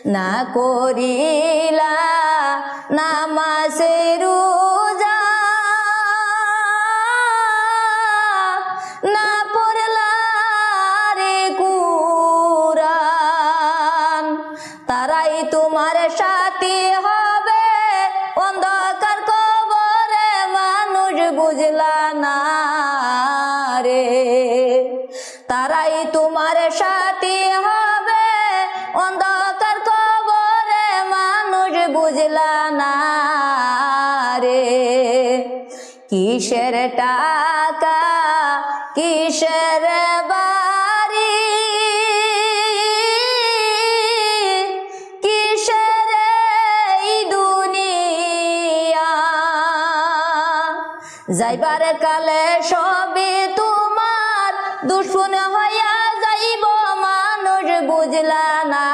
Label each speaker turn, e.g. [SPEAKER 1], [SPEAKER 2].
[SPEAKER 1] না করিলা নামাজ রোজা, না পড়লা রে কুরআন, তারাই তোমার সাথী হবে অন্ধকার কবরে, মানুষ বুঝলা না রে। তারাই তোমার সাথী হবে অন্ধকার কবরে, মানুষ বুঝলা না রে। কিসের টাকা কিসের বাড়ি, কিসের এই দুনিয়া, যাইবার কালে সবে তোমার দুশ্মন হইয়া যাইব, মানুষ বুঝলা না